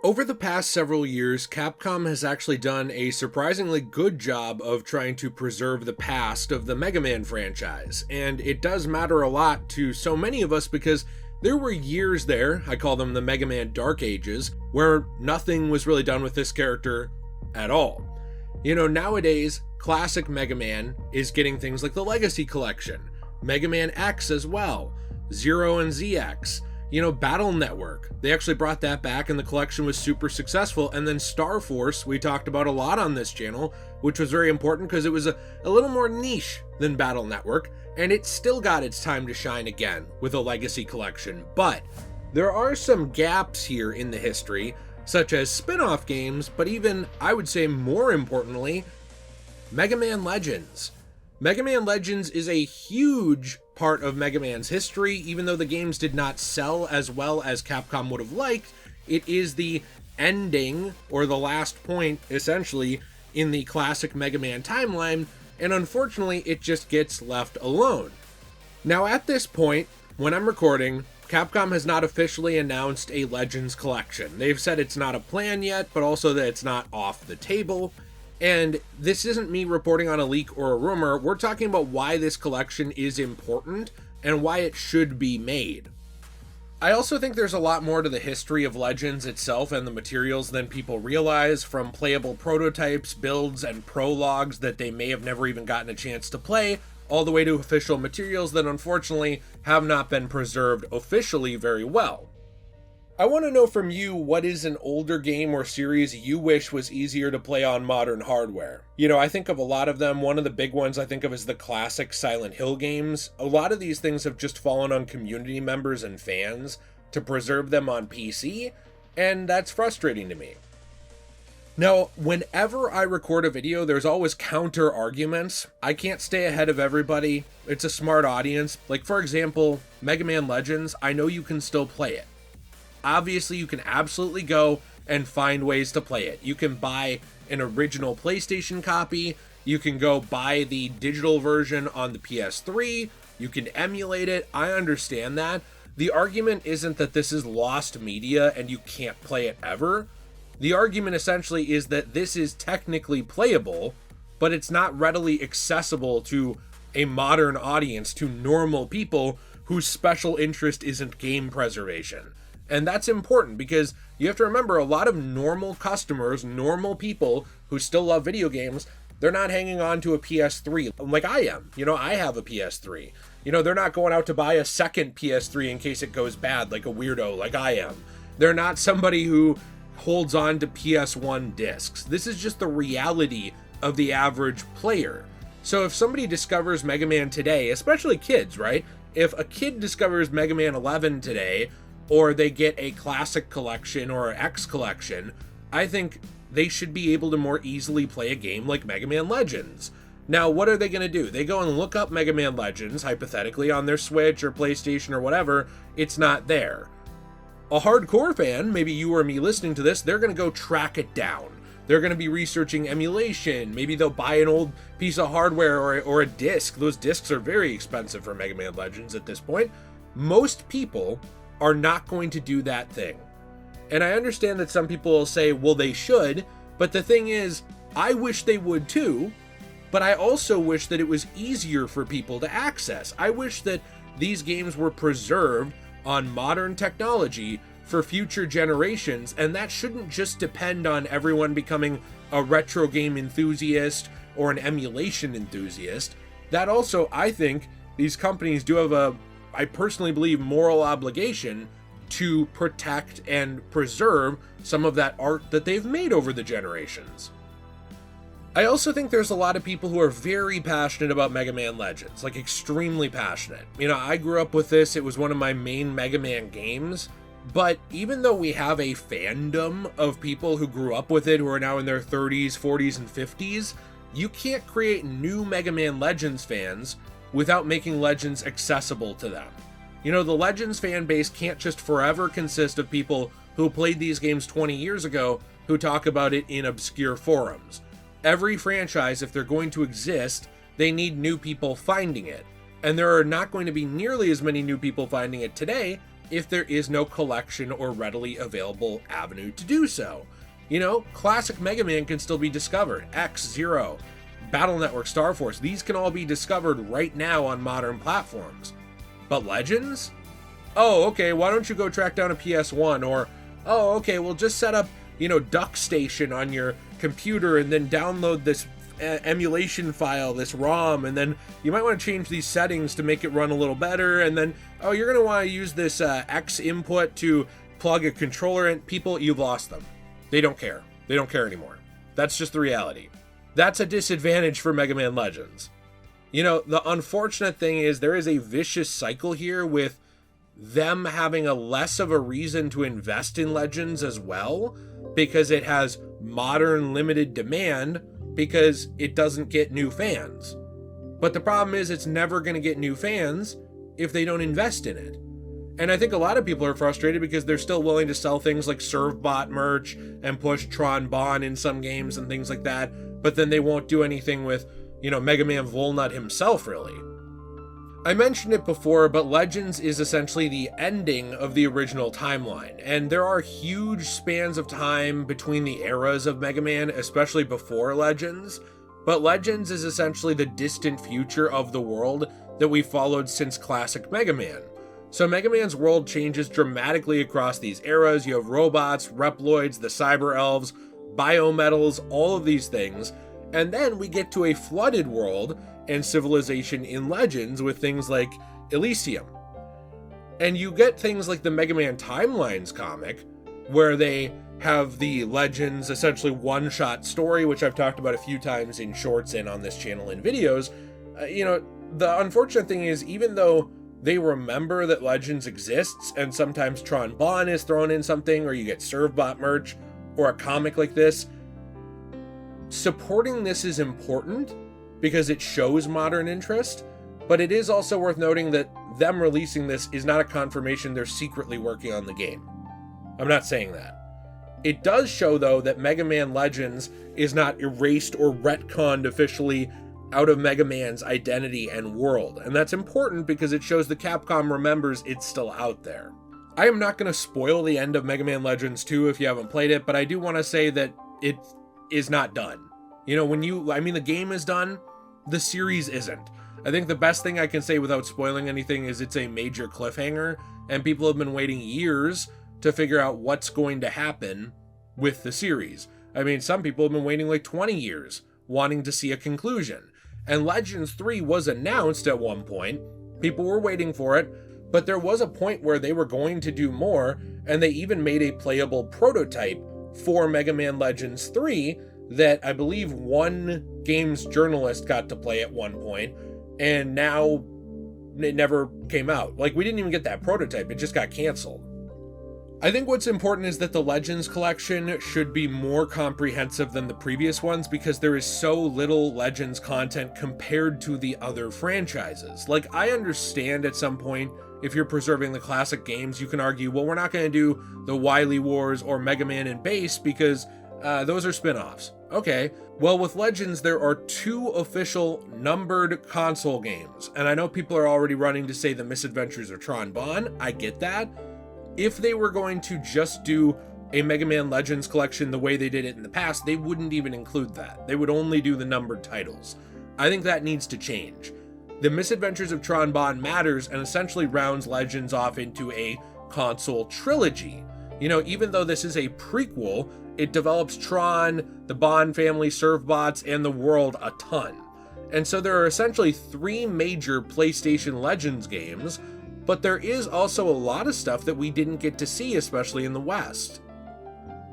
Over the past several years, Capcom has actually done a surprisingly good job of trying to preserve the past of the Mega Man franchise, and it does matter a lot to so many of us because there were years there, I call them the Mega Man Dark Ages, where nothing was really done with this character at all. You know, nowadays, classic Mega Man is getting things like the Legacy Collection, Mega Man X as well, Zero and ZX, Battle Network. They actually brought that back and the collection was super successful. And then Star Force, we talked about a lot on this channel, which was very important because it was a little more niche than Battle Network, and it still got its time to shine again with a Legacy Collection. But there are some gaps here in the history, such as spin-off games, but even, I would say more importantly, Mega Man Legends. Mega Man Legends is a huge part of Mega Man's history. Even though the games did not sell as well as Capcom would have liked, it is the ending, or the last point, essentially, in the classic Mega Man timeline, and unfortunately, it just gets left alone. Now, at this point, when I'm recording, Capcom has not officially announced a Legends collection. They've said it's not a plan yet, but also that it's not off the table. And this isn't me reporting on a leak or a rumor. We're talking about why this collection is important and why it should be made. I also think there's a lot more to the history of Legends itself and the materials than people realize, from playable prototypes, builds, and prologues that they may have never even gotten a chance to play, all the way to official materials that unfortunately have not been preserved officially very well. I want to know from you, what is an older game or series you wish was easier to play on modern hardware? I think of a lot of them. One of the big ones I think of is the classic Silent Hill games. A lot of these things have just fallen on community members and fans to preserve them on PC, and that's frustrating to me. Now, whenever I record a video, there's always counter arguments. I can't stay ahead of everybody. It's a smart audience. Like, for example, Mega Man Legends, I know you can still play it. Obviously, you can absolutely go and find ways to play it. You can buy an original PlayStation copy. You can go buy the digital version on the PS3. You can emulate it. I understand that. The argument isn't that this is lost media and you can't play it ever. The argument essentially is that this is technically playable, but it's not readily accessible to a modern audience, to normal people whose special interest isn't game preservation. And that's important because you have to remember, a lot of normal customers, normal people who still love video games, they're not hanging on to a PS3 like I am. I have a PS3. They're not going out to buy a second PS3 in case it goes bad like a weirdo like I am. They're not somebody who holds on to PS1 discs. This is just the reality of the average player. So if somebody discovers Mega Man today, especially kids, right? If a kid discovers Mega Man 11 today, or they get a classic collection or an X collection, I think they should be able to more easily play a game like Mega Man Legends. Now, what are they going to do? They go and look up Mega Man Legends, hypothetically, on their Switch or PlayStation or whatever. It's not there. A hardcore fan, maybe you or me listening to this, they're going to go track it down. They're going to be researching emulation. Maybe they'll buy an old piece of hardware or a disc. Those discs are very expensive for Mega Man Legends at this point. Most people are not going to do that thing. And I understand that some people will say, well, they should, but the thing is, I wish they would too, but I also wish that it was easier for people to access. I wish that these games were preserved on modern technology for future generations, and that shouldn't just depend on everyone becoming a retro game enthusiast or an emulation enthusiast. That also, I think, these companies do have I personally believe, moral obligation to protect and preserve some of that art that they've made over the generations. I also think there's a lot of people who are very passionate about Mega Man Legends, like extremely passionate. I grew up with this. It was one of my main Mega Man games. But even though we have a fandom of people who grew up with it, who are now in their 30s, 40s, and 50s, you can't create new Mega Man Legends fans without making Legends accessible to them. The Legends fan base can't just forever consist of people who played these games 20 years ago who talk about it in obscure forums. Every franchise, if they're going to exist, they need new people finding it. And there are not going to be nearly as many new people finding it today if there is no collection or readily available avenue to do so. You know, classic Mega Man can still be discovered. X, Zero, Battle Network, Star Force, these can all be discovered right now on modern platforms. But Legends? Oh, okay, why don't you go track down a PS1? Or, oh, okay, well just set up, you know, Duck Station on your computer and then download this emulation file, this ROM, and then you might want to change these settings to make it run a little better, and then, oh, you're going to want to use this X input to plug a controller in. People, you've lost them. They don't care. They don't care anymore. That's just the reality. That's a disadvantage for Mega Man Legends. You know, the unfortunate thing is there is a vicious cycle here with them having a less of a reason to invest in Legends as well, because it has modern limited demand, because it doesn't get new fans. But the problem is it's never going to get new fans if they don't invest in it. And I think a lot of people are frustrated because they're still willing to sell things like Servbot merch and push Tron Bonne in some games and things like that, but then they won't do anything with, you know, Mega Man Volnut himself, really. I mentioned it before, but Legends is essentially the ending of the original timeline, and there are huge spans of time between the eras of Mega Man, especially before Legends, but Legends is essentially the distant future of the world that we followed since classic Mega Man. So Mega Man's world changes dramatically across these eras. You have robots, Reploids, the Cyber Elves, biometals, all of these things, and then we get to a flooded world and civilization in Legends with things like Elysium. And you get things like the Mega Man Timelines comic, where they have the Legends essentially one-shot story, which I've talked about a few times in shorts and on this channel in videos. You know, the unfortunate thing is, even though they remember that Legends exists, and sometimes Tron Bonne is thrown in something, or you get Servbot merch, or a comic like this, supporting this is important because it shows modern interest, but it is also worth noting that them releasing this is not a confirmation they're secretly working on the game. I'm not saying that. It does show, though, that Mega Man Legends is not erased or retconned officially out of Mega Man's identity and world, and that's important because it shows that Capcom remembers it's still out there. I am not going to spoil the end of Mega Man Legends 2 if you haven't played it, but I do want to say that it is not done. You know, the game is done, the series isn't. I think the best thing I can say without spoiling anything is it's a major cliffhanger, and people have been waiting years to figure out what's going to happen with the series. I mean, some people have been waiting like 20 years, wanting to see a conclusion. And Legends 3 was announced at one point. People were waiting for it, but there was a point where they were going to do more, and they even made a playable prototype for Mega Man Legends 3 that I believe one games journalist got to play at one point, and now it never came out. Like, we didn't even get that prototype, it just got canceled. I think what's important is that the Legends collection should be more comprehensive than the previous ones because there is so little Legends content compared to the other franchises. Like, I understand at some point, if you're preserving the classic games, you can argue, well, we're not going to do the Wily Wars or Mega Man and Bass because those are spin-offs. Okay, well, with Legends, there are 2 official numbered console games, and I know people are already running to say the Misadventures of Tron Bonne. I get that. If they were going to just do a Mega Man Legends collection the way they did it in the past, they wouldn't even include that. They would only do the numbered titles. I think that needs to change. The Misadventures of Tron Bonne matters and essentially rounds Legends off into a console trilogy. You know, even though this is a prequel, it develops Tron, the Bonne family, Servbots, and the world a ton. And so there are essentially 3 major PlayStation Legends games, but there is also a lot of stuff that we didn't get to see, especially in the West.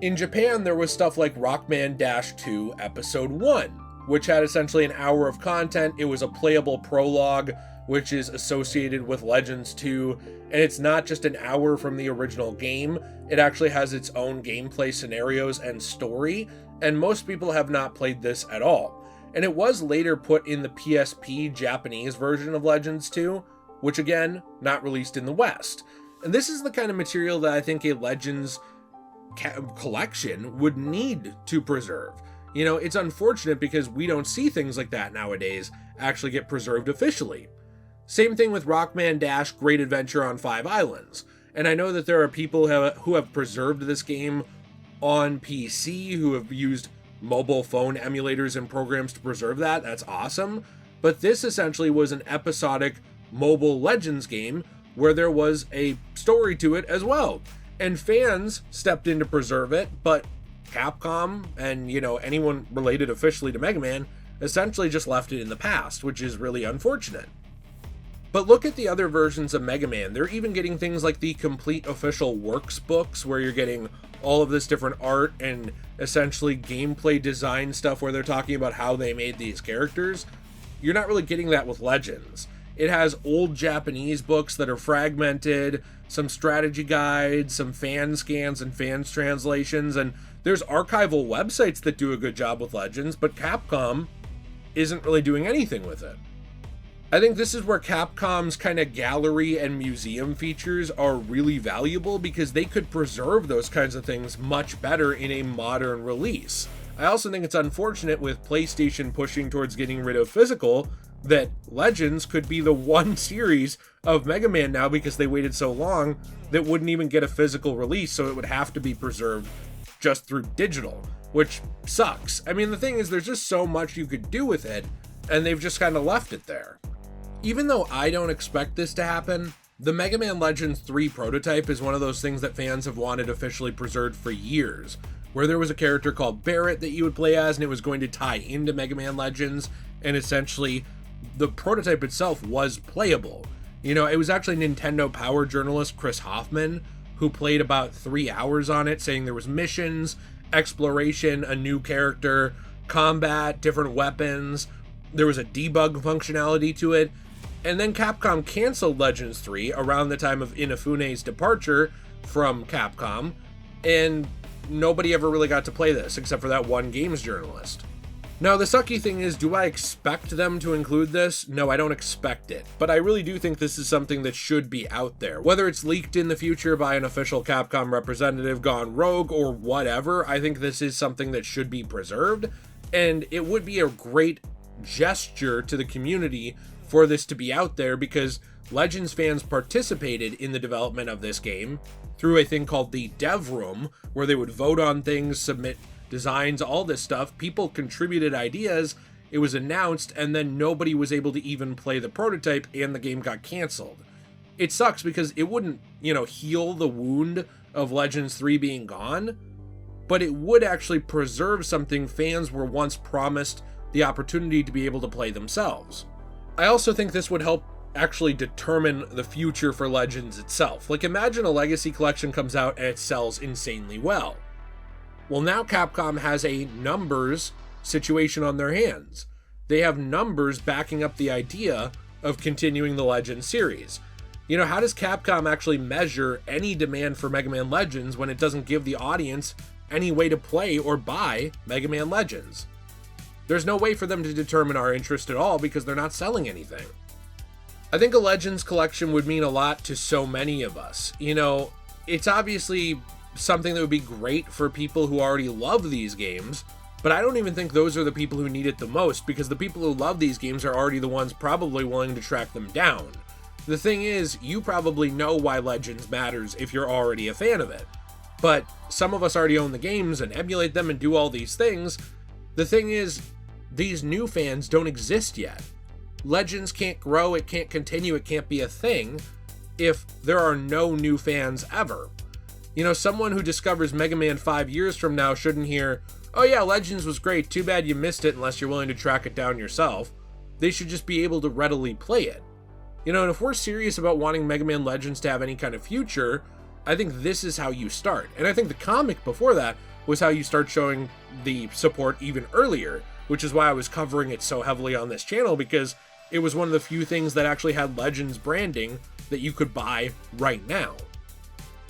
In Japan, there was stuff like Rockman Dash 2 Episode 1, which had essentially an hour of content. It was a playable prologue, which is associated with Legends 2, and it's not just an hour from the original game, it actually has its own gameplay scenarios and story, and most people have not played this at all. And it was later put in the PSP Japanese version of Legends 2, which again, not released in the West. And this is the kind of material that I think a Legends collection would need to preserve. You know, it's unfortunate because we don't see things like that nowadays actually get preserved officially. Same thing with Rockman Dash Great Adventure on 5 Islands. And I know that there are people who have preserved this game on PC, who have used mobile phone emulators and programs to preserve that. That's awesome. But this essentially was an episodic mobile Legends game where there was a story to it as well. And fans stepped in to preserve it, but Capcom and, anyone related officially to Mega Man essentially just left it in the past, which is really unfortunate. But look at the other versions of Mega Man. They're even getting things like the complete official works books, where you're getting all of this different art and essentially gameplay design stuff where they're talking about how they made these characters. You're not really getting that with Legends. It has old Japanese books that are fragmented, some strategy guides, some fan scans and fans translations, and there's archival websites that do a good job with Legends, but Capcom isn't really doing anything with it. I think this is where Capcom's kind of gallery and museum features are really valuable, because they could preserve those kinds of things much better in a modern release. I also think it's unfortunate with PlayStation pushing towards getting rid of physical that Legends could be the one series of Mega Man now, because they waited so long, that wouldn't even get a physical release, so it would have to be preserved just through digital, which sucks. I mean, the thing is, there's just so much you could do with it, and they've just kind of left it there. Even though I don't expect this to happen, the Mega Man Legends 3 prototype is one of those things that fans have wanted officially preserved for years, where there was a character called Barrett that you would play as, and it was going to tie into Mega Man Legends, and essentially the prototype itself was playable. It was actually Nintendo Power journalist Chris Hoffman who played about 3 hours on it, saying there was missions, exploration, a new character, combat, different weapons, there was a debug functionality to it. And then Capcom canceled Legends 3 around the time of Inafune's departure from Capcom, and nobody ever really got to play this except for that one games journalist. Now, the sucky thing is, do I expect them to include this? No, I don't expect it. But I really do think this is something that should be out there. Whether it's leaked in the future by an official Capcom representative gone rogue or whatever, I think this is something that should be preserved. And it would be a great gesture to the community for this to be out there, because Legends fans participated in the development of this game through a thing called the Dev Room, where they would vote on things, submit designs, all this stuff. People contributed ideas, it was announced, and then nobody was able to even play the prototype, and the game got canceled. It sucks because it wouldn't, heal the wound of Legends 3 being gone, but it would actually preserve something fans were once promised the opportunity to be able to play themselves. I also think this would help actually determine the future for Legends itself. Like, imagine a Legacy Collection comes out and it sells insanely well. Well, now Capcom has a numbers situation on their hands. They have numbers backing up the idea of continuing the Legends series. How does Capcom actually measure any demand for Mega Man Legends when it doesn't give the audience any way to play or buy Mega Man Legends? There's no way for them to determine our interest at all, because they're not selling anything. I think a Legends collection would mean a lot to so many of us. It's obviously something that would be great for people who already love these games, but I don't even think those are the people who need it the most, because the people who love these games are already the ones probably willing to track them down. The thing is, you probably know why Legends matters if you're already a fan of it. But some of us already own the games and emulate them and do all these things. The thing is, these new fans don't exist yet. Legends can't grow, it can't continue, it can't be a thing if there are no new fans ever. Someone who discovers Mega Man 5 years from now shouldn't hear, "Oh yeah, Legends was great, too bad you missed it," unless you're willing to track it down yourself. They should just be able to readily play it. And if we're serious about wanting Mega Man Legends to have any kind of future, I think this is how you start. And I think the comic before that was how you start showing the support even earlier, which is why I was covering it so heavily on this channel, because it was one of the few things that actually had Legends branding that you could buy right now.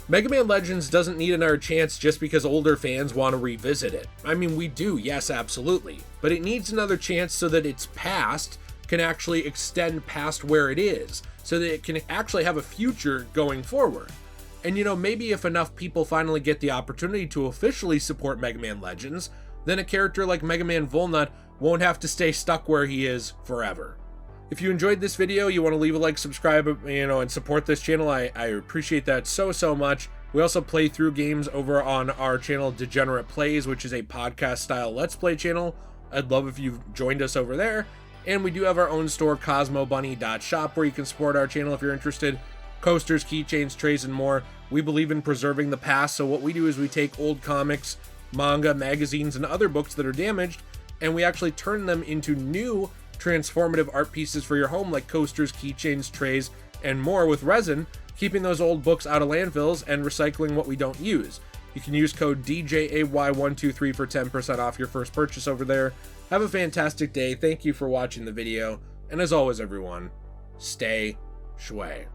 Mega Man Legends doesn't need another chance just because older fans want to revisit it. I mean, we do, yes, absolutely. But it needs another chance so that its past can actually extend past where it is, so that it can actually have a future going forward. And maybe if enough people finally get the opportunity to officially support Mega Man Legends, then a character like Mega Man Volnut won't have to stay stuck where he is forever. If you enjoyed this video, you want to leave a like, subscribe, and support this channel, I appreciate that so much. We also play through games over on our channel Degenerate Plays, which is a podcast style Let's Play channel. I'd love if you've joined us over there. And we do have our own store, cosmobunny.shop, where you can support our channel if you're interested. Coasters, keychains, trays, and more. We believe in preserving the past, so what we do is we take old comics, manga, magazines, and other books that are damaged, and we actually turn them into new transformative art pieces for your home, like coasters, keychains, trays, and more with resin, keeping those old books out of landfills and recycling what we don't use. You can use code DJAY123 for 10% off your first purchase over there. Have a fantastic day. Thank you for watching the video. And as always, everyone, stay shui.